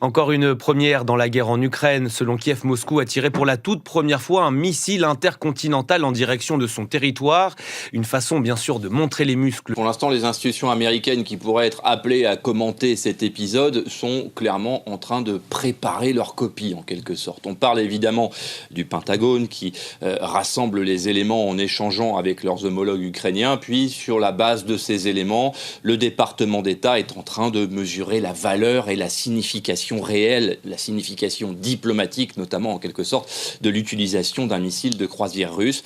Encore une première dans la guerre en Ukraine. Selon Kiev, Moscou a tiré pour la toute première fois un missile intercontinental en direction de son territoire. Une façon bien sûr de montrer les muscles. Pour l'instant, les institutions américaines qui pourraient être appelées à commenter cet épisode sont clairement en train de préparer leur copie en quelque sorte. On parle évidemment du Pentagone qui rassemble les éléments en échangeant avec leurs homologues ukrainiens. Puis sur la base de ces éléments, le département d'État est en train de mesurer la valeur et la signification réelle, la signification diplomatique, notamment en quelque sorte, de l'utilisation d'un missile de croisière russe,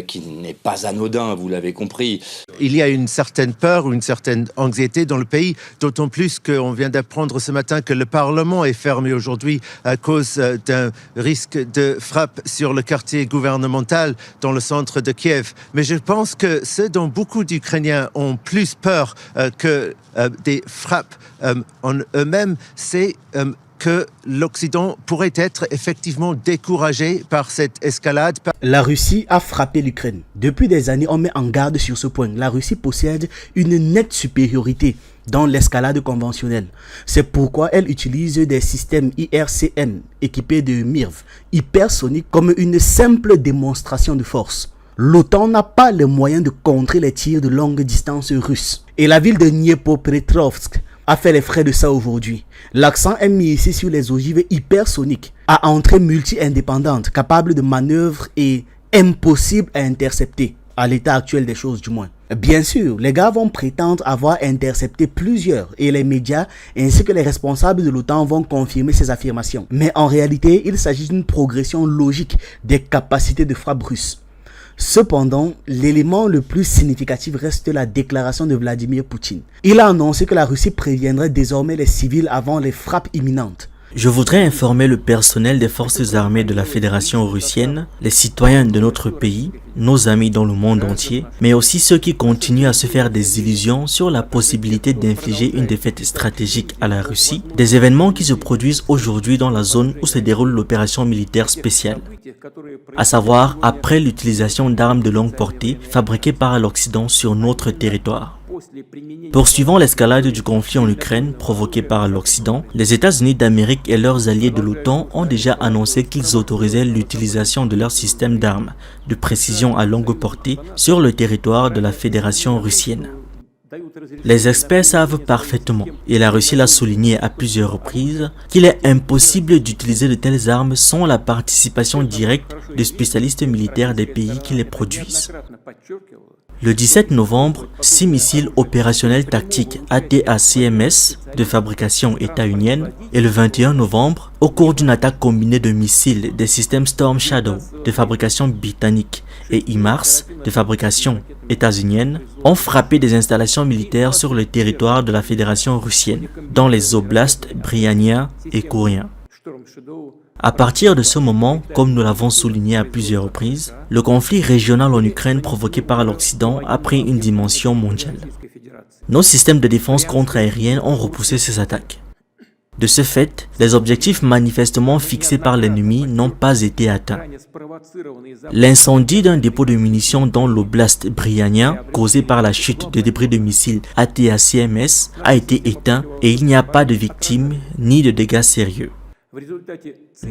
qui n'est pas anodin, vous l'avez compris. Il y a une certaine peur ou une certaine anxiété dans le pays, d'autant plus qu'on vient d'apprendre ce matin que le Parlement est fermé aujourd'hui à cause d'un risque de frappe sur le quartier gouvernemental dans le centre de Kiev. Mais je pense que ce dont beaucoup d'Ukrainiens ont plus peur que des frappes en eux-mêmes, c'est que l'Occident pourrait être effectivement découragé par cette escalade. La Russie a frappé l'Ukraine. Depuis des années, on met en garde sur ce point. La Russie possède une nette supériorité dans l'escalade conventionnelle. C'est pourquoi elle utilise des systèmes IRCM équipés de MIRV hypersoniques comme une simple démonstration de force. L'OTAN n'a pas les moyens de contrer les tirs de longue distance russes. Et la ville de Dniepropetrovsk a fait les frais de ça aujourd'hui. L'accent est mis ici sur les ogives hypersoniques à entrée multi-indépendante, capables de manœuvres et impossibles à intercepter, à l'état actuel des choses du moins. Bien sûr, les gars vont prétendre avoir intercepté plusieurs et les médias ainsi que les responsables de l'OTAN vont confirmer ces affirmations. Mais en réalité, il s'agit d'une progression logique des capacités de frappe russes. Cependant, l'élément le plus significatif reste la déclaration de Vladimir Poutine. Il a annoncé que la Russie préviendrait désormais les civils avant les frappes imminentes. Je voudrais informer le personnel des forces armées de la Fédération russienne, les citoyens de notre pays, nos amis dans le monde entier, mais aussi ceux qui continuent à se faire des illusions sur la possibilité d'infliger une défaite stratégique à la Russie, des événements qui se produisent aujourd'hui dans la zone où se déroule l'opération militaire spéciale, à savoir après l'utilisation d'armes de longue portée fabriquées par l'Occident sur notre territoire. Poursuivant l'escalade du conflit en Ukraine provoqué par l'Occident, les États-Unis d'Amérique et leurs alliés de l'OTAN ont déjà annoncé qu'ils autorisaient l'utilisation de leur système d'armes de précision à longue portée sur le territoire de la Fédération russienne. Les experts savent parfaitement, et la Russie l'a souligné à plusieurs reprises, qu'il est impossible d'utiliser de telles armes sans la participation directe de spécialistes militaires des pays qui les produisent. Le 17 novembre, 6 missiles opérationnels tactiques ATACMS de fabrication états-unienne et le 21 novembre, au cours d'une attaque combinée de missiles des systèmes Storm Shadow de fabrication britannique et HIMARS de fabrication états-unienne, ont frappé des installations militaires sur le territoire de la Fédération russienne, dans les oblasts Bryania et Kourien. À partir de ce moment, comme nous l'avons souligné à plusieurs reprises, le conflit régional en Ukraine provoqué par l'Occident a pris une dimension mondiale. Nos systèmes de défense contre-aérienne ont repoussé ces attaques. De ce fait, les objectifs manifestement fixés par l'ennemi n'ont pas été atteints. L'incendie d'un dépôt de munitions dans l'oblast Bryania, causé par la chute de débris de missiles ATACMS, a été éteint et il n'y a pas de victimes ni de dégâts sérieux.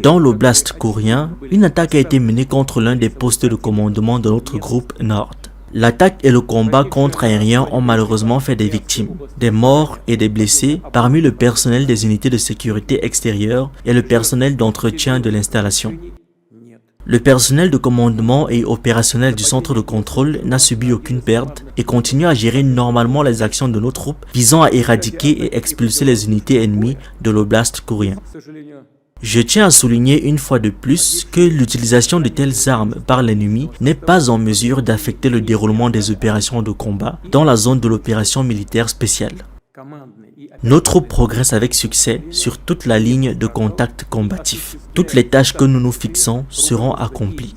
Dans l'oblast kourien, une attaque a été menée contre l'un des postes de commandement de notre groupe Nord. L'attaque et le combat contre-aérien ont malheureusement fait des victimes, des morts et des blessés parmi le personnel des unités de sécurité extérieure et le personnel d'entretien de l'installation. Le personnel de commandement et opérationnel du centre de contrôle n'a subi aucune perte et continue à gérer normalement les actions de nos troupes visant à éradiquer et expulser les unités ennemies de l'oblast kourien. Je tiens à souligner une fois de plus que l'utilisation de telles armes par l'ennemi n'est pas en mesure d'affecter le déroulement des opérations de combat dans la zone de l'opération militaire spéciale. Nos troupes progressent avec succès sur toute la ligne de contact combatif. Toutes les tâches que nous nous fixons seront accomplies.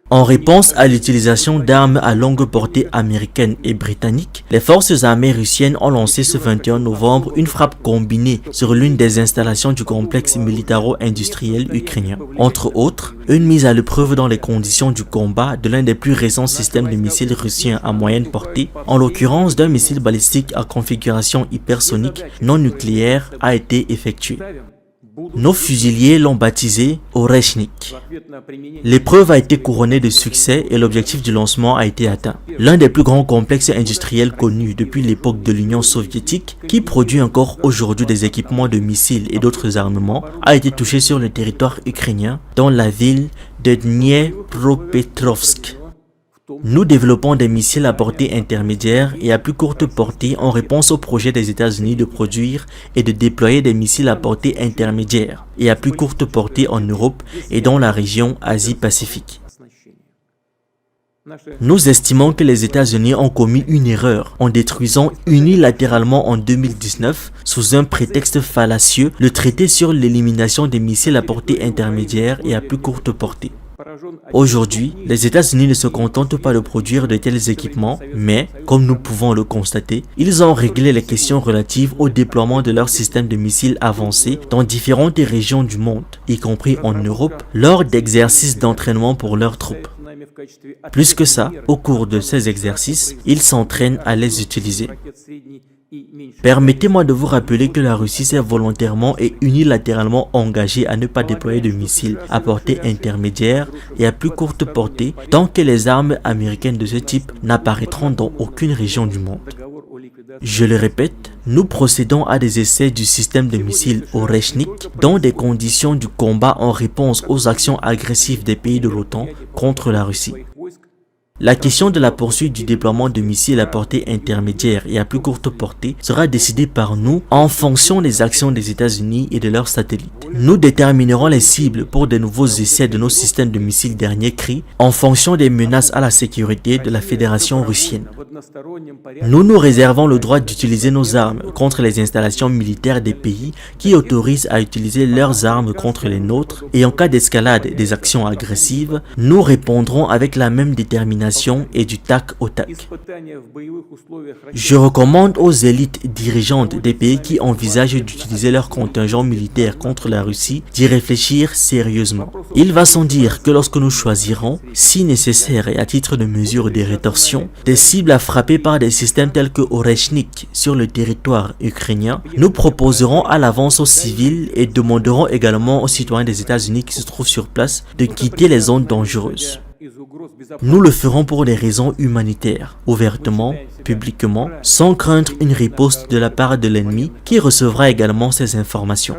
En réponse à l'utilisation d'armes à longue portée américaines et britanniques, les forces armées russiennes ont lancé ce 21 novembre une frappe combinée sur l'une des installations du complexe militaro-industriel ukrainien. Entre autres, une mise à l'épreuve dans les conditions du combat de l'un des plus récents systèmes de missiles russiens à moyenne portée, en l'occurrence d'un missile balistique à configuration hypersonique non nucléaire, a été effectuée. Nos fusiliers l'ont baptisé Oreshnik. L'épreuve a été couronnée de succès et l'objectif du lancement a été atteint. L'un des plus grands complexes industriels connus depuis l'époque de l'Union soviétique, qui produit encore aujourd'hui des équipements de missiles et d'autres armements, a été touché sur le territoire ukrainien, dans la ville de Dniepropetrovsk. Nous développons des missiles à portée intermédiaire et à plus courte portée en réponse au projet des États-Unis de produire et de déployer des missiles à portée intermédiaire et à plus courte portée en Europe et dans la région Asie-Pacifique. Nous estimons que les États-Unis ont commis une erreur en détruisant unilatéralement en 2019, sous un prétexte fallacieux, le traité sur l'élimination des missiles à portée intermédiaire et à plus courte portée. Aujourd'hui, les États-Unis ne se contentent pas de produire de tels équipements, mais, comme nous pouvons le constater, ils ont réglé les questions relatives au déploiement de leurs systèmes de missiles avancés dans différentes régions du monde, y compris en Europe, lors d'exercices d'entraînement pour leurs troupes. Plus que ça, au cours de ces exercices, ils s'entraînent à les utiliser. Permettez-moi de vous rappeler que la Russie s'est volontairement et unilatéralement engagée à ne pas déployer de missiles à portée intermédiaire et à plus courte portée tant que les armes américaines de ce type n'apparaîtront dans aucune région du monde. Je le répète, nous procédons à des essais du système de missiles Oreshnik dans des conditions du combat en réponse aux actions agressives des pays de l'OTAN contre la Russie. La question de la poursuite du déploiement de missiles à portée intermédiaire et à plus courte portée sera décidée par nous en fonction des actions des États-Unis et de leurs satellites. Nous déterminerons les cibles pour de nouveaux essais de nos systèmes de missiles dernier cri en fonction des menaces à la sécurité de la Fédération russienne. Nous nous réservons le droit d'utiliser nos armes contre les installations militaires des pays qui autorisent à utiliser leurs armes contre les nôtres et en cas d'escalade des actions agressives, nous répondrons avec la même détermination et du tac au tac. Je recommande aux élites dirigeantes des pays qui envisagent d'utiliser leur contingent militaire contre la Russie d'y réfléchir sérieusement. Il va sans dire que lorsque nous choisirons, si nécessaire et à titre de mesure de rétorsion, des cibles à frapper par des systèmes tels que Oreshnik sur le territoire ukrainien, nous proposerons à l'avance aux civils et demanderons également aux citoyens des États-Unis qui se trouvent sur place de quitter les zones dangereuses. Nous le ferons pour des raisons humanitaires, ouvertement, publiquement, sans craindre une riposte de la part de l'ennemi qui recevra également ces informations.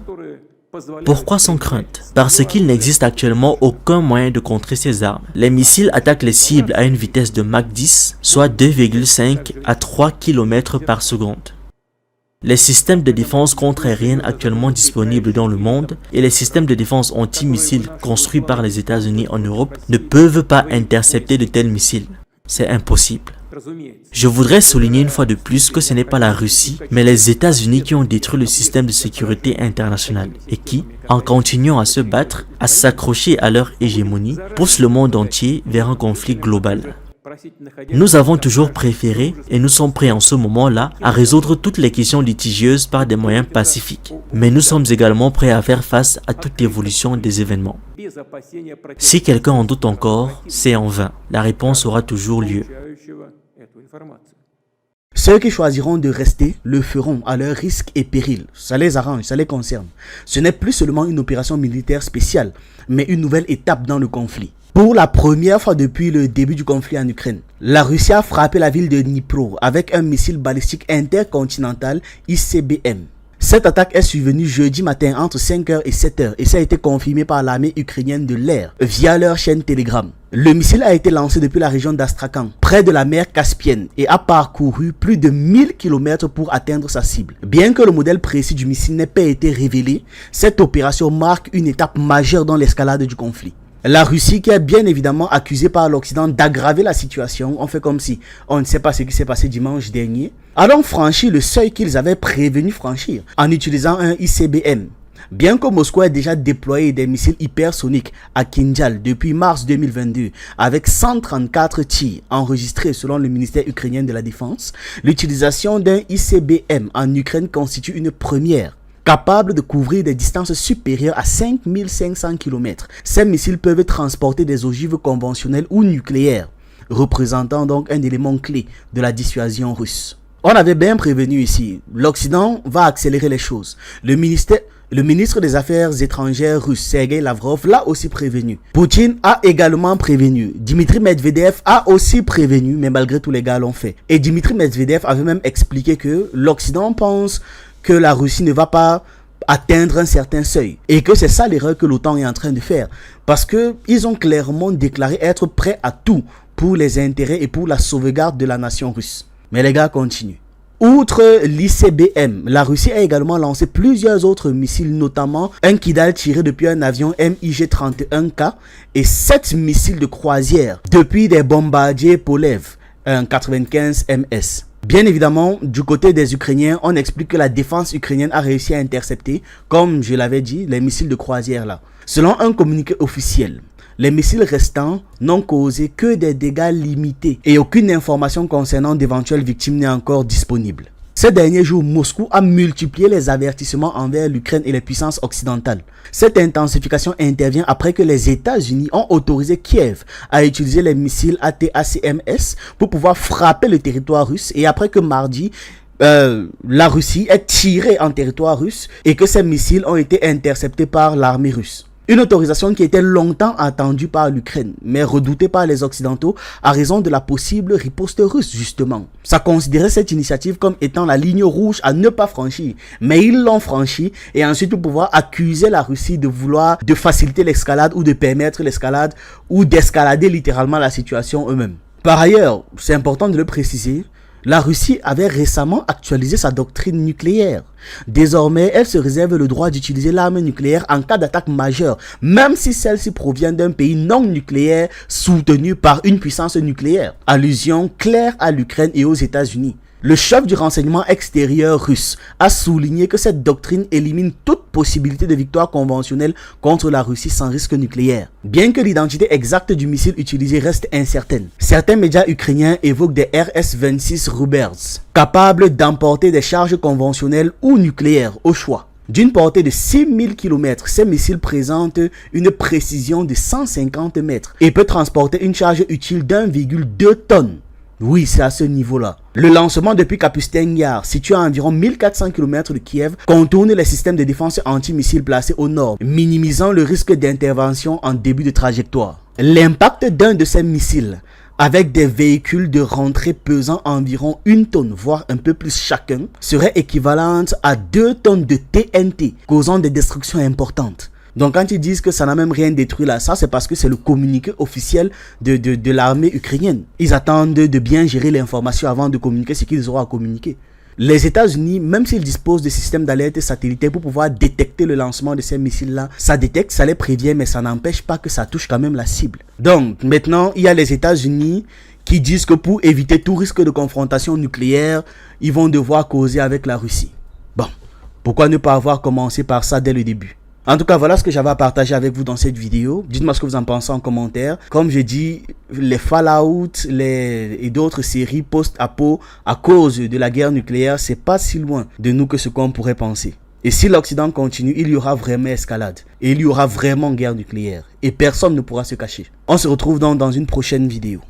Pourquoi sans crainte? Parce qu'il n'existe actuellement aucun moyen de contrer ces armes. Les missiles attaquent les cibles à une vitesse de Mach 10, soit 2,5 à 3 km par seconde. Les systèmes de défense contre-aérienne actuellement disponibles dans le monde et les systèmes de défense anti-missiles construits par les États-Unis en Europe ne peuvent pas intercepter de tels missiles. C'est impossible. Je voudrais souligner une fois de plus que ce n'est pas la Russie, mais les États-Unis qui ont détruit le système de sécurité international et qui, en continuant à se battre, à s'accrocher à leur hégémonie, poussent le monde entier vers un conflit global. Nous avons toujours préféré, et nous sommes prêts en ce moment-là, à résoudre toutes les questions litigieuses par des moyens pacifiques. Mais nous sommes également prêts à faire face à toute évolution des événements. Si quelqu'un en doute encore, c'est en vain. La réponse aura toujours lieu. Ceux qui choisiront de rester le feront à leur risque et péril. Ça les arrange, ça les concerne. Ce n'est plus seulement une opération militaire spéciale, mais une nouvelle étape dans le conflit. Pour la première fois depuis le début du conflit en Ukraine, la Russie a frappé la ville de Dnipro avec un missile balistique intercontinental ICBM. Cette attaque est survenue jeudi matin entre 5h et 7h et ça a été confirmé par l'armée ukrainienne de l'air via leur chaîne Telegram. Le missile a été lancé depuis la région d'Astrakhan, près de la mer Caspienne, et a parcouru plus de 1000 km pour atteindre sa cible. Bien que le modèle précis du missile n'ait pas été révélé, cette opération marque une étape majeure dans l'escalade du conflit. La Russie, qui est bien évidemment accusée par l'Occident d'aggraver la situation, on fait comme si on ne sait pas ce qui s'est passé dimanche dernier, a donc franchi le seuil qu'ils avaient prévenu franchir en utilisant un ICBM. Bien que Moscou ait déjà déployé des missiles hypersoniques à Kinjal depuis mars 2022 avec 134 tirs enregistrés selon le ministère ukrainien de la Défense, l'utilisation d'un ICBM en Ukraine constitue une première. Capable de couvrir des distances supérieures à 5500 km, ces missiles peuvent transporter des ogives conventionnelles ou nucléaires, représentant donc un élément clé de la dissuasion russe. On avait bien prévenu ici, l'Occident va accélérer les choses. Le ministre des Affaires étrangères russe, Sergei Lavrov, l'a aussi prévenu. Poutine a également prévenu. Dmitry Medvedev a aussi prévenu, mais malgré tout les gars l'ont fait. Et Dmitry Medvedev avait même expliqué que l'Occident pense que la Russie ne va pas atteindre un certain seuil. Et que c'est ça l'erreur que l'OTAN est en train de faire. Parce qu'ils ont clairement déclaré être prêts à tout pour les intérêts et pour la sauvegarde de la nation russe. Mais les gars continuent. Outre l'ICBM, la Russie a également lancé plusieurs autres missiles, notamment un Kidal tiré depuis un avion MiG-31K et 7 missiles de croisière depuis des bombardiers Polev, un 95 MS. Bien évidemment, du côté des Ukrainiens, on explique que la défense ukrainienne a réussi à intercepter, comme je l'avais dit, les missiles de croisière là. Selon un communiqué officiel, les missiles restants n'ont causé que des dégâts limités et aucune information concernant d'éventuelles victimes n'est encore disponible. Ces derniers jours, Moscou a multiplié les avertissements envers l'Ukraine et les puissances occidentales. Cette intensification intervient après que les États-Unis ont autorisé Kiev à utiliser les missiles ATACMS pour pouvoir frapper le territoire russe et après que mardi, la Russie ait tiré en territoire russe et que ces missiles ont été interceptés par l'armée russe. Une autorisation qui était longtemps attendue par l'Ukraine, mais redoutée par les Occidentaux à raison de la possible riposte russe, justement. Ça considérait cette initiative comme étant la ligne rouge à ne pas franchir, mais ils l'ont franchie et ensuite pour pouvoir accuser la Russie de vouloir de faciliter l'escalade ou de permettre l'escalade ou d'escalader littéralement la situation eux-mêmes. Par ailleurs, c'est important de le préciser, la Russie avait récemment actualisé sa doctrine nucléaire. Désormais, elle se réserve le droit d'utiliser l'arme nucléaire en cas d'attaque majeure, même si celle-ci provient d'un pays non nucléaire soutenu par une puissance nucléaire. Allusion claire à l'Ukraine et aux États-Unis. Le chef du renseignement extérieur russe a souligné que cette doctrine élimine toute possibilité de victoire conventionnelle contre la Russie sans risque nucléaire. Bien que l'identité exacte du missile utilisé reste incertaine, certains médias ukrainiens évoquent des RS-26 Rubers, capables d'emporter des charges conventionnelles ou nucléaires au choix. D'une portée de 6000 km, ces missiles présentent une précision de 150 mètres et peuvent transporter une charge utile d'1,2 tonnes. Oui, c'est à ce niveau-là. Le lancement depuis Kapustin Yar, situé à environ 1400 km de Kiev, contourne les systèmes de défense anti-missiles placés au nord, minimisant le risque d'intervention en début de trajectoire. L'impact d'un de ces missiles, avec des véhicules de rentrée pesant environ 1 tonne, voire un peu plus chacun, serait équivalente à 2 tonnes de TNT, causant des destructions importantes. Donc quand ils disent que ça n'a même rien détruit là, ça c'est parce que c'est le communiqué officiel de l'armée ukrainienne. Ils attendent de bien gérer l'information avant de communiquer ce qu'ils auront à communiquer. Les États-Unis, même s'ils disposent de systèmes d'alerte satellitaire pour pouvoir détecter le lancement de ces missiles-là, ça détecte, ça les prévient, mais ça n'empêche pas que ça touche quand même la cible. Donc maintenant, il y a les États-Unis qui disent que pour éviter tout risque de confrontation nucléaire, ils vont devoir causer avec la Russie. Bon, pourquoi ne pas avoir commencé par ça dès le début ? En tout cas, voilà ce que j'avais à partager avec vous dans cette vidéo. Dites-moi ce que vous en pensez en commentaire. Comme je dis, les Fallout et d'autres séries post-apo à cause de la guerre nucléaire, c'est pas si loin de nous que ce qu'on pourrait penser. Et si l'Occident continue, il y aura vraiment escalade. Et il y aura vraiment guerre nucléaire. Et personne ne pourra se cacher. On se retrouve donc dans une prochaine vidéo.